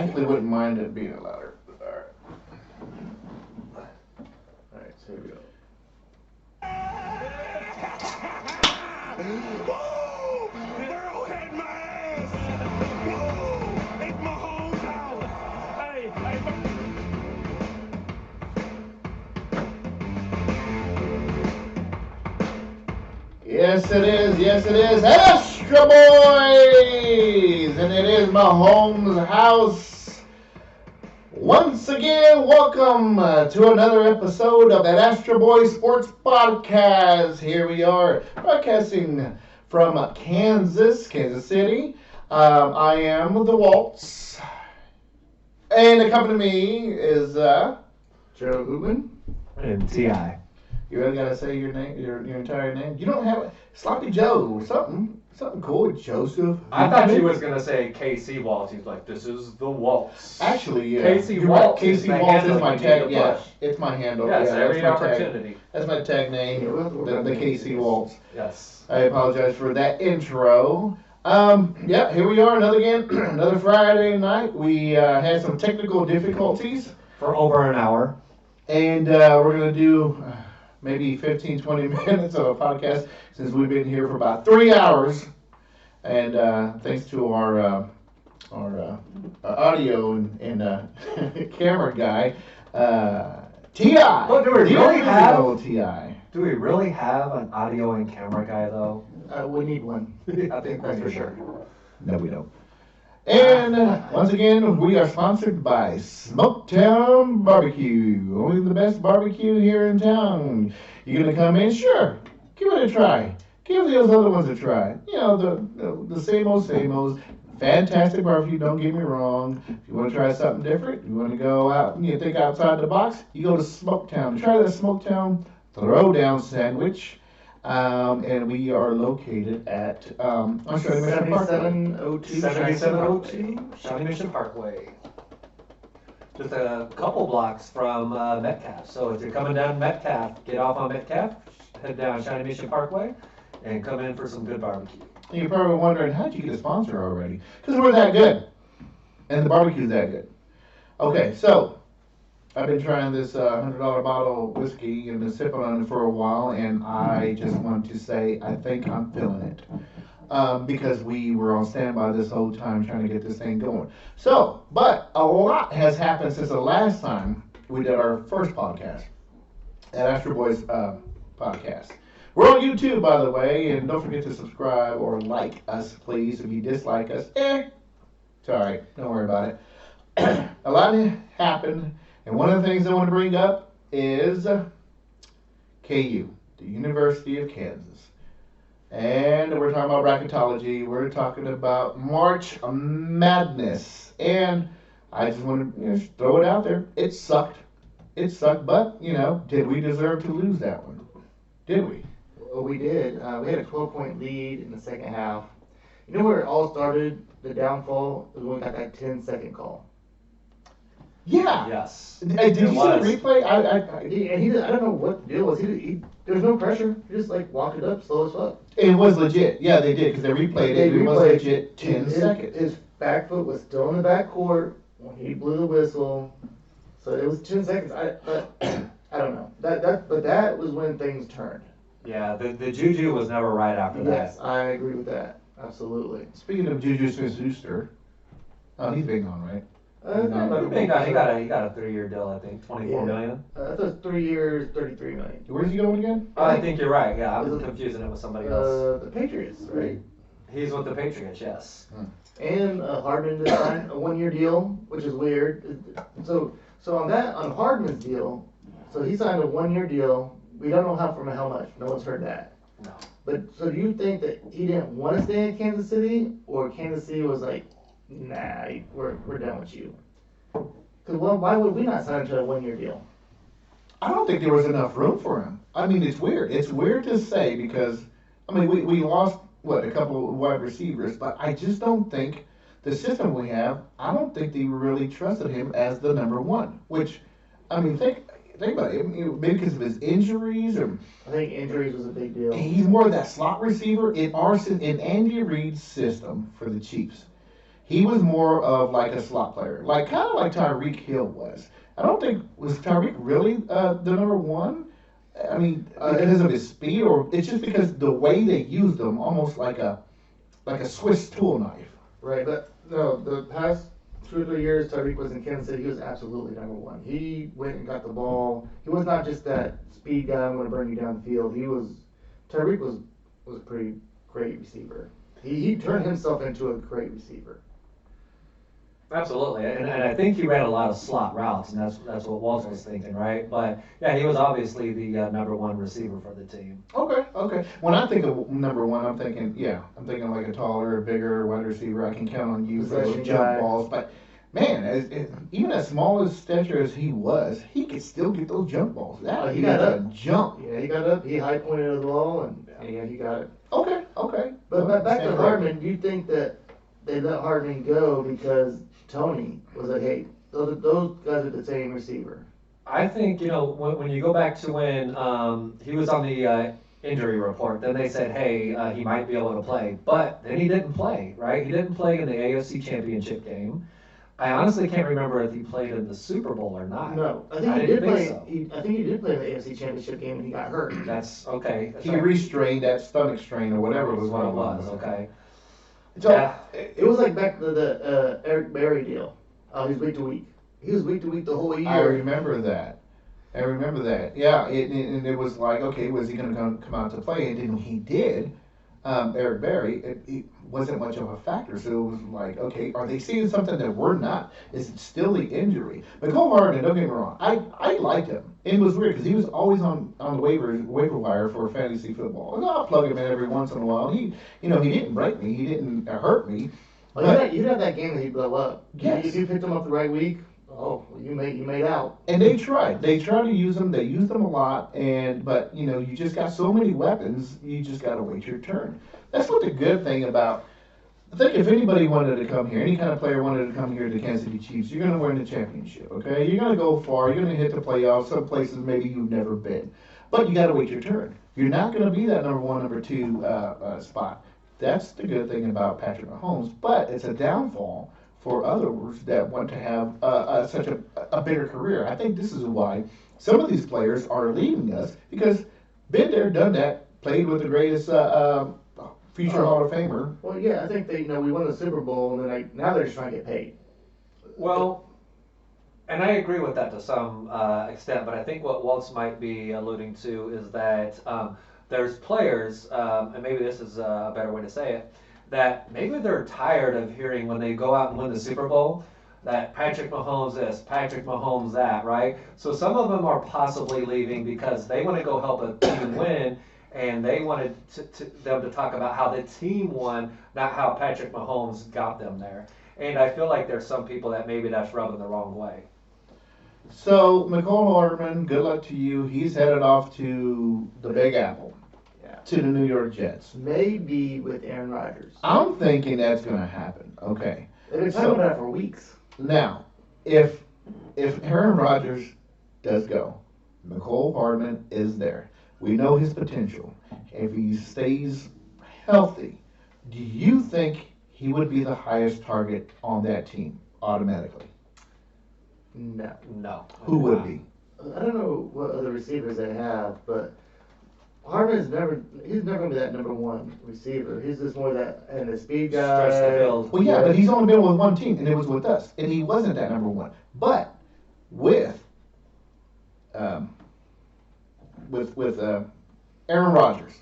actually wouldn't mind it being louder. Alright, so here we go. Whoa! Arrowhead my ass! Whoa! It's my hometown! Hey, Yes, it is. Yes, it is. Astra Boys! And it is Mahomes' house. Once again, welcome to another episode of that Astra Boys Sports Podcast. Here we are, broadcasting from Kansas City. I am the Waltz. And accompanying me is Joe Hoopman. And T.I. You really gotta say your name, your entire name. You don't have Sloppy Joe or something cool. Joseph. I thought he was gonna say KC Waltz. He's like, this is the Waltz. Actually, yeah. KC Waltz. KC Waltz is my tag. Yeah, it's my handle. Yes, yeah, every that's my opportunity. Tag. That's my tag name. The KC Waltz. Yes. I apologize for that intro. Yeah, here we are another Friday night. We had some technical difficulties For over an hour. and we're gonna do. Maybe 15, 20 minutes of a podcast since we've been here for about 3 hours. And thanks to our audio and camera guy, T.I. But do we really have T.I.? Do we really have an audio and camera guy though? We need one. I think that's for sure. No, we don't. And once again, we are sponsored by Smoketown Barbecue. Only the best barbecue here in town. You're going to come in? Sure. Give it a try. Give those other ones a try. You know, the same old. Fantastic barbecue, don't get me wrong. If you want to try something different, you want to go out and you think outside the box, you go to Smoketown. Try the Smoketown Throwdown Sandwich. And we are located at 7702 Shawnee Mission Parkway. Just a couple blocks from Metcalf. So if you're coming down Metcalf, get off on Metcalf, head down Shawnee Mission Parkway, and come in for some good barbecue. And you're probably wondering, how'd you get a sponsor already? Because we're that good. And the barbecue's that good. Okay, so I've been trying this $100 bottle of whiskey and been sipping on it for a while, and I just want to say I think I'm feeling it. Because we were on standby this whole time trying to get this thing going. So, but a lot has happened since the last time we did our first podcast, at Astra Boys podcast. We're on YouTube, by the way, and don't forget to subscribe or like us, please. If you dislike us, it's all right. Don't worry about it. A lot happened. And one of the things I want to bring up is KU, the University of Kansas. And we're talking about bracketology. We're talking about March Madness. And I just want to throw it out there. It sucked. But, did we deserve to lose that one? Did we? Well, we did. We had a 12-point lead in the second half. You know where it all started, the downfall? Was when we got that 10-second call. Yeah. Yes. Did you see the replay? I don't know what the deal was. There was no pressure. He just walked it up slow as fuck. It was legit. Yeah, they did because they replayed it. It was legit 10 seconds. His back foot was still in the back court when he blew the whistle. So it was 10 seconds. I don't know. But that was when things turned. Yeah, the juju was never right after that. Yes, I agree with that. Absolutely. Speaking of Juju Smith-Schuster, he's been gone, right? He got a 3-year deal, I think, $24 million. That's 3 years, $33 million. Where's he going again? I think you're right. Yeah, I'm confusing it with somebody else. The Patriots, right? He's with the Patriots, yes. And Hardman just signed a 1-year deal, which is weird. So on Hardman's deal, so he signed a 1-year deal. We don't know how much. No one's heard that. No. But so do you think that he didn't want to stay in Kansas City, or Kansas City was like, nah, we're done with you? Because why would we not sign him to a 1-year deal? I don't think there was enough room for him. I mean, it's weird. It's weird to say because, we lost, a couple of wide receivers, but I just don't think the system we have, I don't think they really trusted him as the number one, which, think about it. Maybe because of his injuries, or I think injuries was a big deal. He's more of that slot receiver in Andy Reid's system for the Chiefs. He was more of like a slot player, like kind of like Tyreek Hill was. I don't think was Tyreek really the number one. I mean, because of his speed, or it's just because the way they used him, almost like a Swiss tool knife. Right, but no, the past 2 or 3 years Tyreek was in Kansas City, he was absolutely number one. He went and got the ball. He was not just that speed guy, I'm going to bring you down the field. Tyreek was a pretty great receiver. He turned himself into a great receiver. Absolutely, and I think he ran a lot of slot routes, and that's what Walter was thinking, right? But yeah, he was obviously the number one receiver for the team. Okay, okay. When I think of number one, I'm thinking like a taller, bigger wide receiver. I can count on you for those Possession jump guy. balls. But man, even as small as stature as he was, he could still get those jump balls. That He he got got a up. jump. Yeah, he got up, he high pointed the ball, and yeah, he got it. Okay, okay. But back to Stand Hardman, do you think that they let Hardman go because Tony was like, hey, those guys are the same receiver? I think, when you go back to when he was on the injury report, then they said, hey, he might be able to play. But then he didn't play, right? He didn't play in the AFC Championship game. I honestly can't remember if he played in the Super Bowl or not. No, I think he didn't did play. so. I think he did play in the AFC Championship game, and he got hurt. That's okay. That's He all right. restrained that stomach strain or whatever was what it going on was, with him. okay. So, Yeah. It was like back to the Eric Berry deal. He's week to week. He was week to week the whole year. I remember that. I remember that. Yeah, and it was like, okay, was he going to come out to play? And then he did. Eric Berry, it wasn't much of a factor. So it was like, okay, are they seeing something that we're not? Is it still the injury? But Cole Hardman, don't get me wrong, I liked him. It was weird because he was always on the waiver wire for fantasy football. And I'll plug him in every once in a while. He didn't break me. He didn't hurt me. You'd have that game that he'd blow up. Yes. If you picked him up the right week, well, you made out. And they tried. They tried to use them. They used them a lot. But you just got so many weapons. You just got to wait your turn. That's what the good thing about. I think if anybody wanted to come here, any kind of player wanted to come here to the Kansas City Chiefs, you're going to win the championship. Okay, you're going to go far. You're going to hit the playoffs. Some places maybe you've never been. But you got to wait your turn. You're not going to be that number one, number two spot. That's the good thing about Patrick Mahomes. But it's a downfall for others that want to have such a bigger career. I think this is why some of these players are leaving us because been there, done that, played with the greatest future Hall of Famer. Well, yeah, I think we won the Super Bowl, and then now they're just trying to get paid. Well, and I agree with that to some extent, but I think what Waltz might be alluding to is that there's players, and maybe this is a better way to say it, that maybe they're tired of hearing when they go out and win the Super Bowl that Patrick Mahomes this, Patrick Mahomes that, right? So some of them are possibly leaving because they want to go help a team win, and they wanted them to talk about how the team won, not how Patrick Mahomes got them there. And I feel like there's some people that maybe that's rubbing the wrong way. So, Nicole Hardman, good luck to you. He's headed off to the Big Apple, to the New York Jets. Maybe with Aaron Rodgers. I'm thinking that's going to happen. Okay. They've been talking about it for weeks. Now, if Aaron Rodgers does go, Nicole Hardman is there. We know his potential. If he stays healthy, do you think he would be the highest target on that team automatically? No. Who would be? I don't know what other receivers they have, but Hardman's he's never gonna be that number one receiver. He's just more that and the speed guy. Stretch the field. Well, yeah, but he's only been with one team, and it was with us, and he wasn't that number one. But with Aaron Rodgers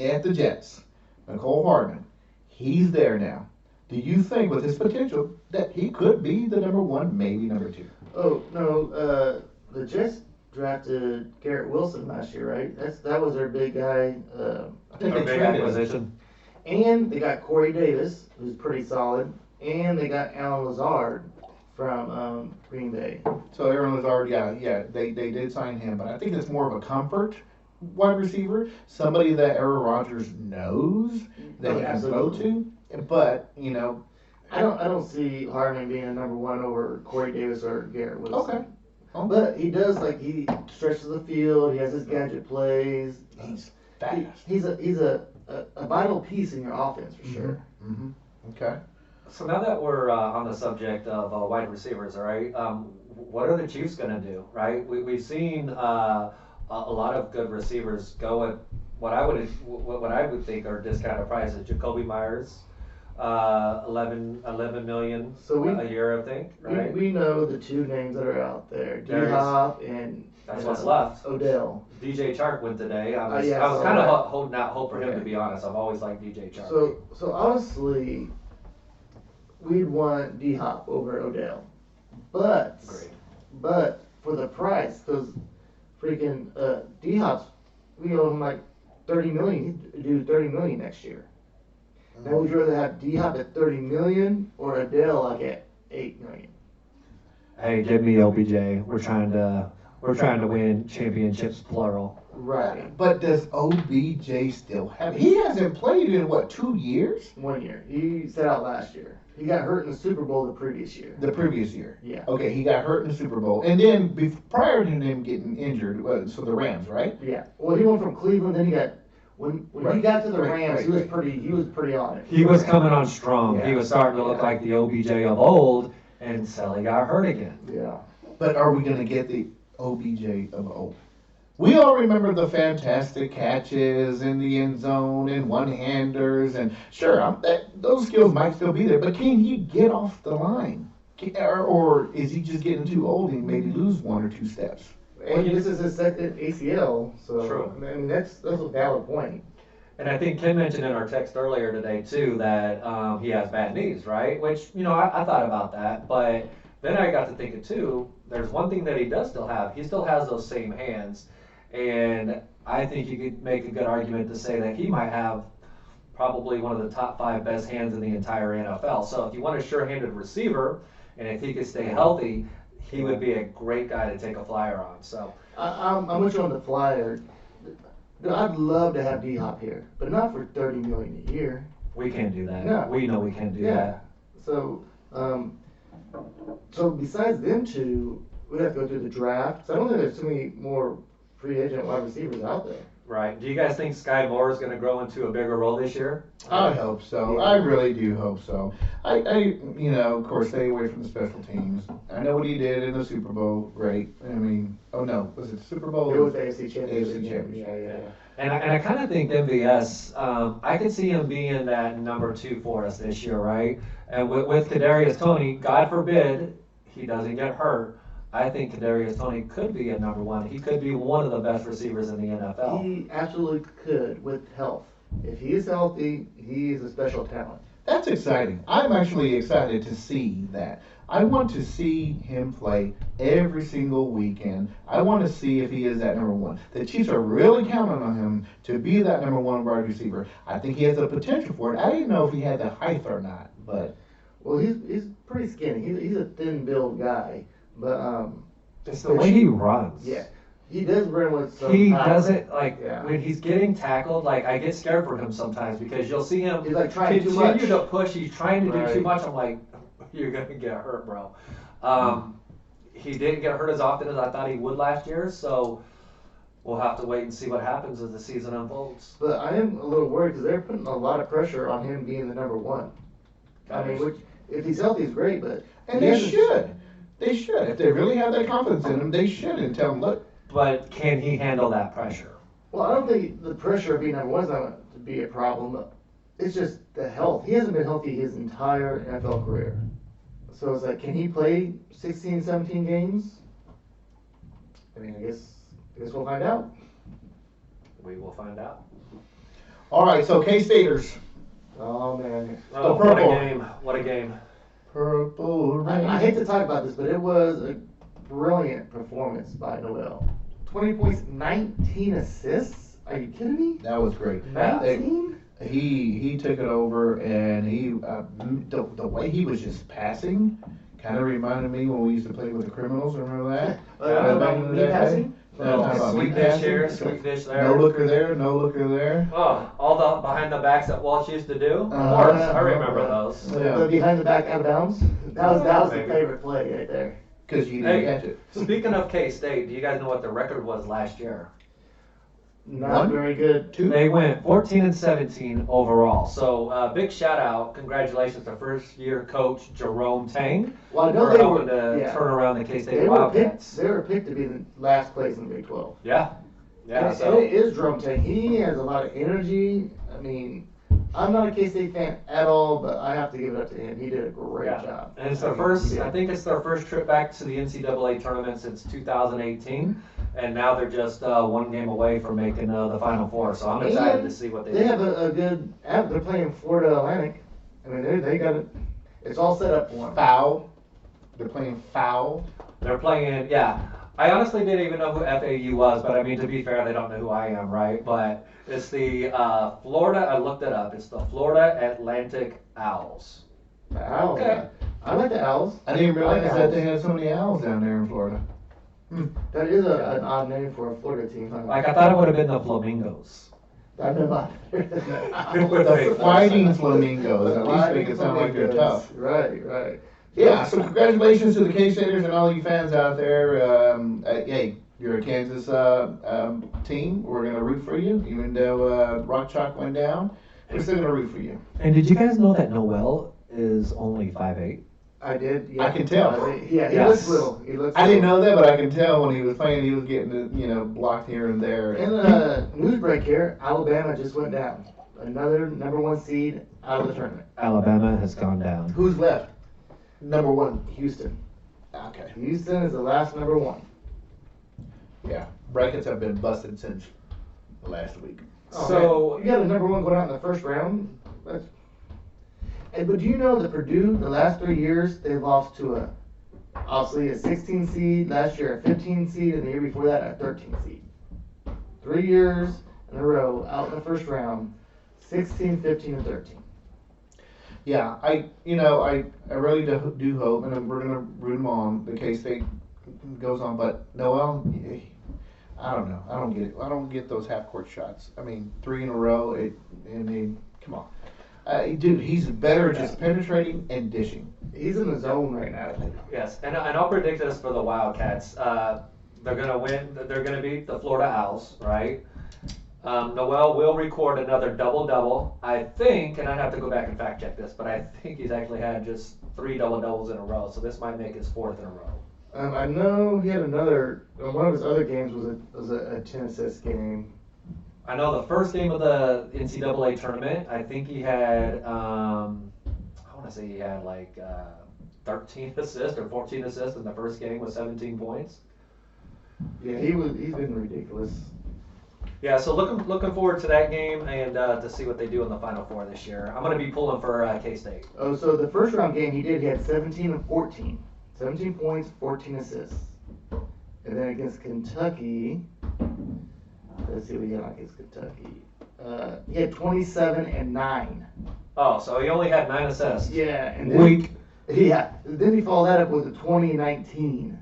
at the Jets, Nicole Hardman, he's there now. Do you think, with his potential, that he could be the number one, maybe number two? Oh no, the Jets drafted Garrett Wilson last year, right? That was their big guy. I think Their they big traded him. acquisition. And they got Corey Davis, who's pretty solid, and they got Alan Lazard from Green Bay. So Aaron Lazard, yeah, they did sign him, but I think it's more of a comfort wide receiver, somebody that Aaron Rodgers knows that he can throw to. But I don't see Hardman being a number one over Corey Davis or Garrett Wilson. okay. But he does he stretches the field. He has his gadget plays. He's fast. He's a vital piece in your offense for sure. Mm-hmm. Okay. So now that we're on the subject of wide receivers, all right, what are the Chiefs going to do, right? We've seen a lot of good receivers go at what I would think are discounted prices. Jacoby Myers, 11 million So a year, I think, right? We know the two names that are out there, Darius. D-Hop and That's what's left. Odell. DJ Chark went today. I was, yeah, I was so kind of that- holding out hope for him, Okay. to be honest. I've always liked DJ Chark. So honestly, we'd want D-Hop over Odell, but Agreed. for the price, because freaking D-Hop's, we owe him like 30 million. He'd do 30 million next year. Now, would you rather have D-Hop at 30 million or Odell like at 8 million? Hey, give me OBJ. We're trying to win championships, plural. Right. But does OBJ still have? He hasn't played in what, 2 years? 1 year. He sat out last year. He got hurt in the Super Bowl the previous year. The previous year. Yeah. Okay, he got hurt in the Super Bowl, and then prior to him getting injured, so the Rams, right? Yeah. Well, he went from Cleveland, then he got when he Right. got to the Right, Rams, right, he was right. pretty on it. He was coming on strong. Yeah. He was starting to look like the OBJ of old, and Sally got hurt again. Yeah. But are we gonna get the OBJ of old? We all remember the fantastic catches in the end zone and one-handers, and sure, those skills might still be there, but can he get off the line? Or is he just getting too old and maybe lose 1 or 2 steps? And this is his second ACL, so True. I mean that's a valid point. And I think Ken mentioned in our text earlier today too that he has bad knees, right? Which, I thought about that, but then I got to thinking too, there's one thing that he does still have. He still has those same hands. And I think you could make a good argument to say that he might have probably one of the top 5 best hands in the entire NFL. So if you want a sure-handed receiver, and if he could stay healthy, he would be a great guy to take a flyer on. So I'm with you on the flyer. Dude, I'd love to have D-Hop here, but not for 30 million a year. we can't do that. No. We know we can't do Yeah. that. So, so besides them two, we'd have to go through the draft. So I don't think there's too many more free agent wide receivers out there. Right. Do you guys think Sky Moore is going to grow into a bigger role this year? I hope so. I really do hope so. Of course, stay away from the special teams. I know what he did in the Super Bowl. Great. I mean, oh no, was it the Super Bowl? It was the AFC Championship. AFC Championship. Yeah. And I kind of think MVS, I could see him being that number 2 for us this year, right? And with Kadarius Toney, God forbid he doesn't get hurt, I think Kadarius Toney could be a number 1. He could be one of the best receivers in the NFL. He absolutely could with health. If he is healthy, he is a special talent. That's exciting. I'm actually excited to see that. I want to see him play every single weekend. I want to see if he is that number 1. The Chiefs are really counting on him to be that number 1 wide receiver. I think he has the potential for it. I didn't know if he had the height or not, but Well, he's pretty skinny. He's a thin-built guy, but It's the way he runs. yeah, he does run with some He power. doesn't, Yeah. when he's getting tackled, I get scared for him sometimes because you'll see him He's like trying too continue much. to push. He's trying to do too Right. much. I'm like, you're going to get hurt, bro. He didn't get hurt as often as I thought he would last year, so we'll have to wait and see what happens as the season unfolds. But I am a little worried because they're putting a lot of pressure on him being the number 1. I mean, which if he's healthy, he's great, but and he they hasn't- should. They should. If they really have that confidence in him, they should and tell him, look, But can he handle that pressure? Well, I don't think the pressure of being number 1 is not going to be a problem. It's just the health. He hasn't been healthy his entire NFL career. So it's like, can he play 16, 17 games? I mean, I guess we'll find out. We will find out. all right, so K-Staters. Oh, man. Oh, what a purple. game. What a game. Purple rain. I hate to talk about this, but it was a brilliant performance by Noel. 20 points, 19 assists? Are you kidding me? That was great. 19? He took it over, and the way he was just passing kind of reminded me when we used to play with the criminals. Remember that? Back in the Me day? passing? Talking about Sweet me dish passing. here, sweet dish there. No looker there, no looker there. Oh, all the behind the backs that Walsh used to do. Uh-huh. I remember those. Yeah. The behind the back out of bounds? That was the Maybe. favorite play right there. Because you didn't Hey, catch it. speaking of K-State, do you guys know what the record was last year? Not One? very good. Two? They went 14 and 17 overall. So big shout out, congratulations to first year coach Jerome Tang Well, I know for they helping were. to Yeah. turn around the K-State They were picked. Wildcats. They were picked to be the last place in the Big 12. Yeah, yeah. And, So and it is Drum Tank. He has a lot of energy. I mean, I'm not a K-State fan at all, but I have to give it up to him. He did a great yeah. job. And it's their I mean, first. he did. I think it's their first trip back to the NCAA tournament since 2018, and now they're just one game away from making the Final Four. So I'm excited And to see what they They do. have a good. They're playing Florida Atlantic. I mean, they got it. It's all set up for them. Foul. They're playing foul. They're playing, yeah. I honestly didn't even know who FAU was, but I mean, to be fair, they don't know who I am, right? But it's the Florida, I looked it up, it's the Florida Atlantic Owls. The Owls. Okay. I like the Owls. I didn't realize I like that the they Owls. had so many owls down there in Florida. That is an odd name for a Florida team. Huh? Like, I thought it would have been the Flamingos. I've been by. The fighting flamingos, at least make it sound like they're tough. Right, right. Yeah, so congratulations to the K-Staters and all you fans out there. Hey, you're a Kansas team. We're going to root for you, even though Rock Chalk went down. We're still going to root for you. And did you guys know that Noel is only 5'8"? I did. Yeah. I can tell. Yeah, he Yes. looks little. He looks. I didn't little. know that, but I can tell when he was playing, he was getting, blocked here and there. In news break here, Alabama just went down. Another #1 seed out of the tournament. Alabama has gone down. Who's left? #1, Houston. Okay. Houston is the last #1. Yeah, brackets have been busted since last week. Oh, So- man. You got a #1 going out in the first round. But do you know that Purdue, the last 3 years, they lost to obviously a 16 seed, last year a 15 seed, and the year before that a 13 seed. 3 years in a row out in the first round, 16, 15, and 13. Yeah, I really do hope, and we're gonna root them on. The K-State goes on, but Noel, I don't know. I don't get it. I don't get those half-court shots. I mean, 3 in a row. Come on, dude. He's better at just penetrating and dishing. He's in the zone right now. Yes, and I'll predict this for the Wildcats. They're going to win. They're going to beat the Florida Owls, right? Noel will record another double-double. I think, and I have to go back and fact-check this, but I think he's actually had just 3 double-doubles in a row, so this might make his 4th in a row. I know he had another. One of his other games was a 10 assist game. I know the first game of the NCAA tournament, I think he had, I want to say he had like 13 assists or 14 assists in the first game with 17 points. Yeah, he's been ridiculous. Yeah, so looking forward to that game and to see what they do in the Final Four this year. I'm going to be pulling for K-State. Oh, so the first round game he had 17 and 14. 17 points, 14 assists. And then against Kentucky, let's see what he had against Kentucky. He had 27 and 9. Oh, so he only had 9 assists. Yeah, and then, Weak. Yeah, then he followed that up with a 2019.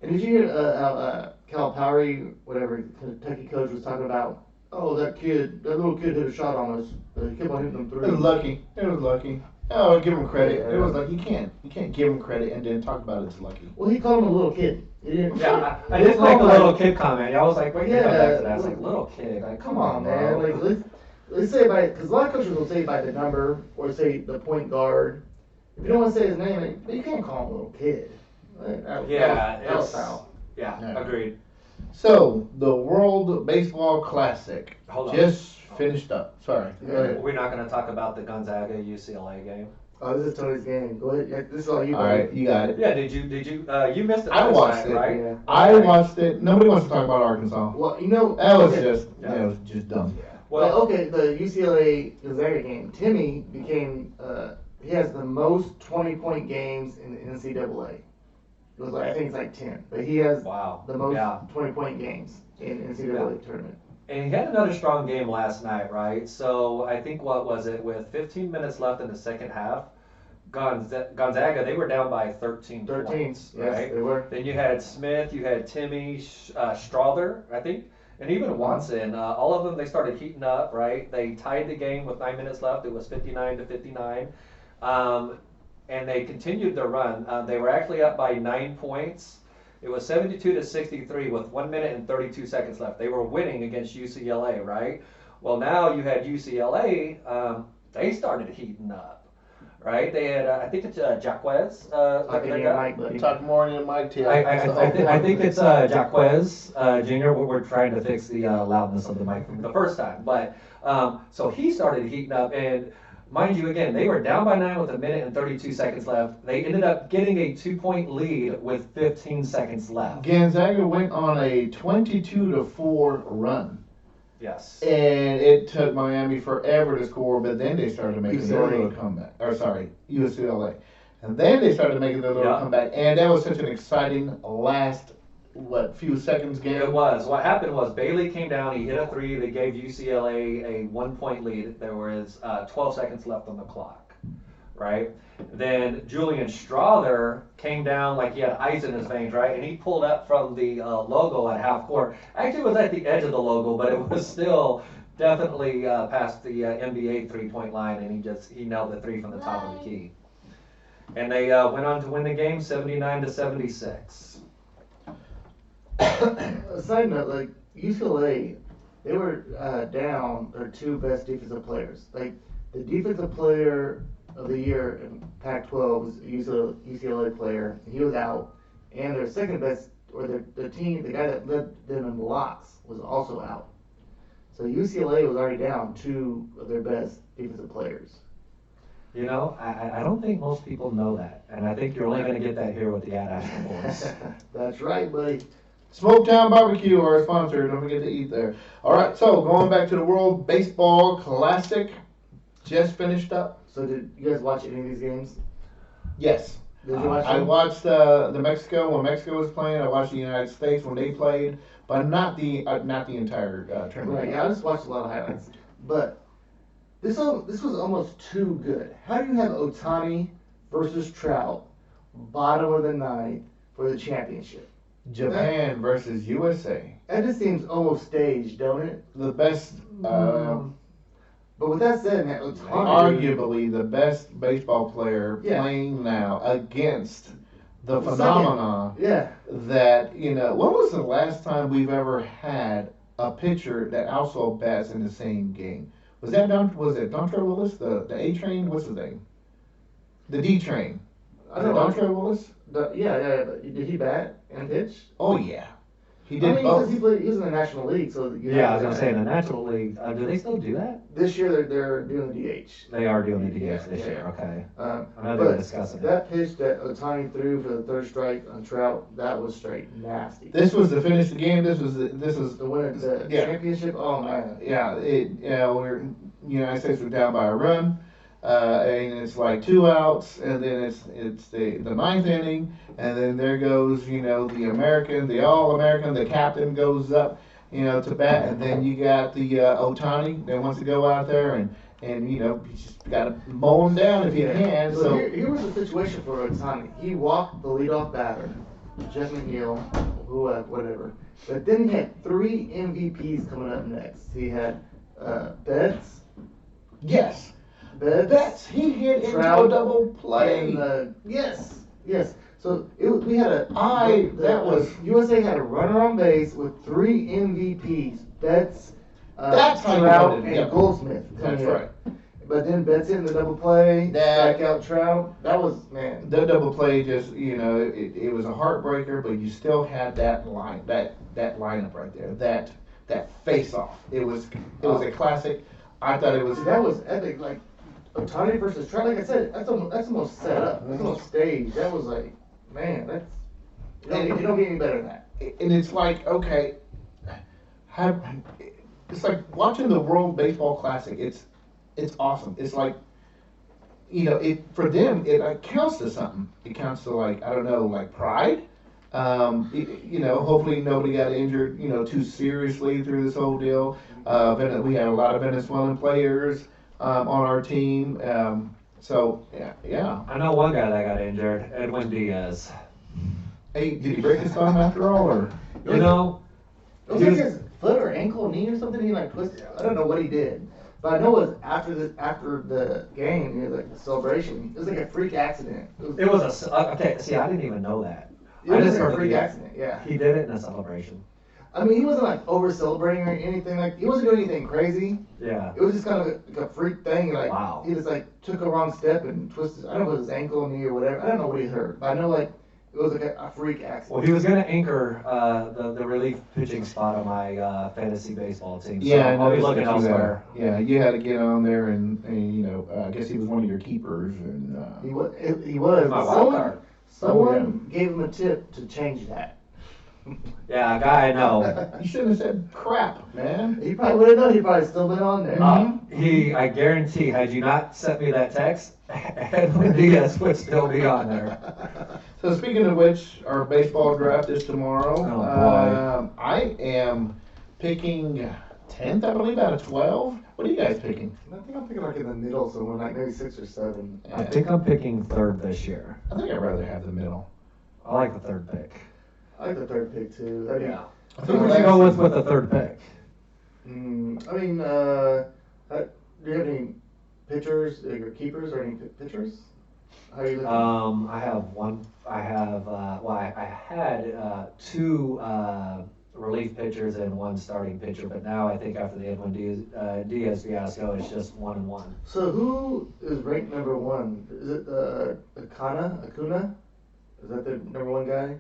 And did you hear Calipari, whatever Kentucky coach was talking about? Oh, that little kid hit a shot on us. He kept on hitting them It through. was lucky. It was lucky. Oh, give him credit. It was like you can't give him credit and then talk about it's lucky. Well, he called him a little kid. He didn't. Yeah, I he didn't didn't like call the him little kid comment. I was like, wait, Yeah, come back to that. I was like, little kid. Like, Come on, man. bro. Like, let's say because a lot of coaches will say by the number or say the point guard. If you don't want to say his name, you can't call him a little kid. Yeah, that was it's- foul. Yeah, Yeah. agreed. So the World Baseball Classic Hold on. just finished up. Sorry. Go ahead. We're not going to talk about the Gonzaga UCLA game. Oh, this is Tony's game. Go ahead. Yeah, this is all you. All right, you got it. Yeah, did you you missed it I last watched night, it. right? Yeah. I watched it. Nobody wants to talk about Arkansas. Well, you know. That was okay. just dumb. Well, okay, the UCLA Gonzaga game. Timmy became. He has the most 20-point games in the NCAA. It was like I think it's like 10, but he has Wow. the most Yeah. 20-point games in NCAA tournament. And he had another strong game last night, right? So I think what was it with 15 minutes left in the second half, Gonzaga they were down by 13 points, yes, right? they were. Then you had Smith, you had Timmy, Strother, I think, and even Watson. All of them they started heating up, right? They tied the game with 9 minutes left. It was 59-59. And they continued their run. They were actually up by 9 points. It was 72-63 with 1 minute and 32 seconds left. They were winning against UCLA, right? Well, now you had UCLA. They started heating up, right? They had, I think it's Jaquez. Talking to your mic, buddy. Talk more in Mike T. I think it's Jaquez Jr. We're trying to fix the loudness of the mic from the first time. But so he started heating up, and mind you, again, they were down by 9 with 1 minute and 32 seconds left. They ended up getting a 2-point lead with 15 seconds left. Gonzaga went on a 22-4 run. Yes. And it took Miami forever to score, but then they started making their little comeback. Or sorry, UCLA. And then they started making their little comeback. And that was such an exciting last, few seconds game. It was. What happened was Bailey came down, he hit a three, they gave UCLA a 1-point lead. There was 12 seconds left on the clock, right? Then Julian Strother came down like he had ice in his veins, right? And he pulled up from the logo at half court. Actually, it was at the edge of the logo, but it was still definitely past the NBA 3-point line, and he nailed the three from the top of the key. And they went on to win the game 79-76. A side note, like UCLA, they were down their two best defensive players. Like the defensive player of the year in Pac-12 was a UCLA player, and he was out. And their second best, or the team, the guy that led them in blocks, was also out. So UCLA was already down two of their best defensive players. You know, I don't think most people know that, and I think you're only going to get that here with the Astra boys. That's right, buddy. Smoketown Barbecue, our sponsor. Don't forget to eat there. All right, so going back to the World Baseball Classic, just finished up. So did you guys watch any of these games? Yes. Did you watch I them? watched the Mexico when Mexico was playing. I watched the United States when they played, but not the entire tournament. Right, yeah, I just watched a lot of highlights. But this was almost too good. How do you have Ohtani versus Trout, bottom of the ninth, for the championship? Japan versus USA. That just seems almost staged, don't it? The best, But with that said, man, Ohtani, arguably the best baseball player Yeah. playing now against the The phenomenon yeah, that, when was the last time we've ever had a pitcher that also bats in the same game? Was it Dontre Willis, the A train? What's his name? The D train. I Was it don't know. Dontre Willis? Yeah. But did he bat and pitch? Oh yeah, he I did mean, both. because he was in the National League, so Yeah, I was going to say, in the National League, do they still do that? this year they're doing the DH. They are doing the DH this Yeah. year, okay. Um, I know they were but discussing it. that pitch that Ohtani threw for the third strike on Trout, that was straight nasty. This was to finish the game. This is The winner, the Yeah. championship. Oh man. we're United States were down by a run, and it's like 2 outs, and then it's the ninth inning, and then there goes the American, the All-American, the captain goes up, to bat, and then you got the Ohtani that wants to go out there and you just got to mow him down if you can. So So here was the situation for Ohtani. He walked the leadoff batter, Jeff McNeil, whatever. But then he had 3 MVPs coming up next. He had Betts. yes, Betts. he hit into Trout, a double play. And, yes. So we had USA had a runner on base with 3 MVPs. Betts, That's how you Trout, won it, and yeah. Goldsmith. That's coming up. right. But then Betts in the double play, That- strike out Trout. That was, man. The double play just, it was a heartbreaker, but you still had that line, that lineup right there, that face off. It was a classic. I thought it was. That was epic. Like Ohtani versus Trout. Like I said, that's almost set up. That's almost staged. That was like, man, you don't get any better than that. And it's like, okay, it's like watching the World Baseball Classic. It's awesome. It's like, for them, it counts to something. It counts to like pride. Hopefully nobody got injured, too seriously through this whole deal. We had a lot of Venezuelan players on our team. So yeah. I know one guy that got injured, Edwin Diaz. Hey, did he break his thumb after all, or? You know, It was like his foot or ankle, knee or something. He like twisted. I don't know what he did, but I know it was after the game. It was like the celebration. It was like a freak accident. it was okay. See, I didn't even know that. It I was just a heard freak he- accident, yeah. He did it in a celebration. I mean, he wasn't like over celebrating or anything. Like he wasn't doing anything crazy. Yeah. It was just kind of like a freak thing. Like Wow. he just like took a wrong step and twisted. I don't know if it was his ankle, knee, or whatever. I don't know what he hurt, but I know like it was like a freak accident. Well, he was going to anchor the relief pitching spot on my fantasy baseball team. So Yeah, I I'll be noticed looking that you had- elsewhere. Yeah, you had to get on there and you know, I guess he was one of your keepers and. He was. He was. My But wild card. someone gave him a tip to change that. Yeah, a guy I know. You shouldn't have said crap, man. He probably wouldn't know. He probably still been on there. I guarantee, had you not sent me that text, Edwin Diaz would still be on there. So speaking of which, our baseball draft is tomorrow. Oh, boy. I am picking 10th, I believe, out of 12. What are you guys picking? I think I'm picking like in the middle somewhere, like maybe 6 or 7. I think I'm picking third this year. I think I'd rather have the middle. I like the third pick. I like the third pick too. I mean, Who would you go with the third pick? I mean, do you have any pitchers, your keepers, or any pitchers? How are you looking? I have one. I have. Well, I had two relief pitchers and one starting pitcher, but now I think after the Edwin Diaz fiasco, it's just 1-1. So who is ranked number 1? Is it Acuna? Is that the number 1 guy?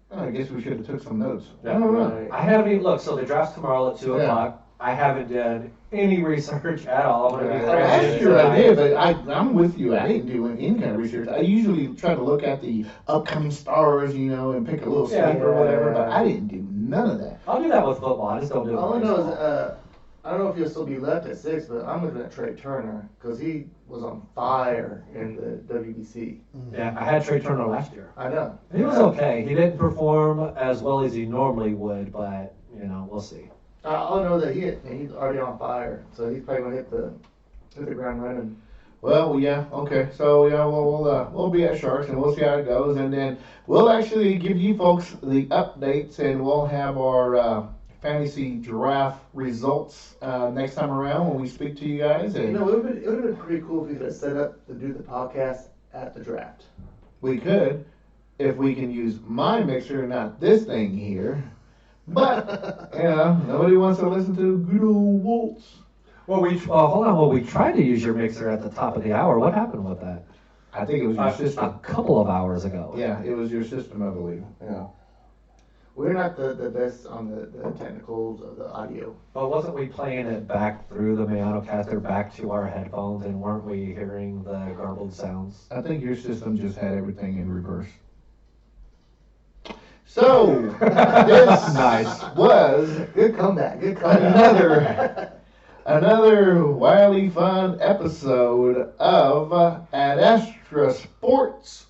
Oh, I guess we should have took some notes. Yeah. I don't know. Right. I haven't even looked. So the draft's tomorrow at 2 Yeah. o'clock. I haven't done any research at all. I'm gonna be Last frank year I tonight. did, but I'm with you. I didn't do any kind of research. I usually try to look at the upcoming stars, you know, and pick a little Yeah. sleeper or whatever, but I didn't do none of that. I'll do that with football. I just don't do it. All I with know is, baseball. I don't know if he'll still be left at 6, but I'm looking at Trey Turner because he was on fire in the WBC. Yeah, I had Trey Turner last year. I know. He was okay. He didn't perform as well as he normally would, but you know, we'll see. I'll know that he's already on fire, so he's probably gonna hit the ground running. Well, yeah, okay. So yeah, we'll be at Sharks and we'll see how it goes, and then we'll actually give you folks the updates, and we'll have our fantasy draft results next time around when we speak to you guys. You And know, it would have been pretty cool if we could have set up to do the podcast at the draft. we could, if we can use my mixer, not this thing here. But you know, nobody wants to listen to good old Waltz. Well, hold on. Well, we tried to use your mixer at the top of the hour. What happened with that? I think it was your A system. couple of hours ago. Yeah, it was your system, I believe. Yeah. We're not the best on the technicals of the audio. But wasn't we playing it back through the Mayanocaster back to our headphones, and weren't we hearing the garbled sounds? I think your system just had everything in reverse. So, this Nice. was Good comeback. Good comeback. another wildly fun episode of Ad Astra Boys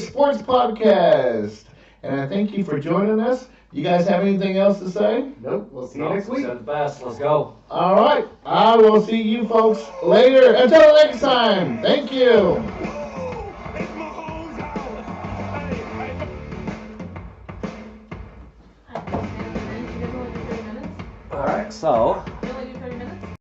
Sports Podcast. And I thank you for joining us. You guys have anything else to say? Nope. We'll see you next week. Said the best. Let's go. All right. I will see you folks later. Until next time. Thank you. Whoa, it's my home's house. Hey, hey. All right. So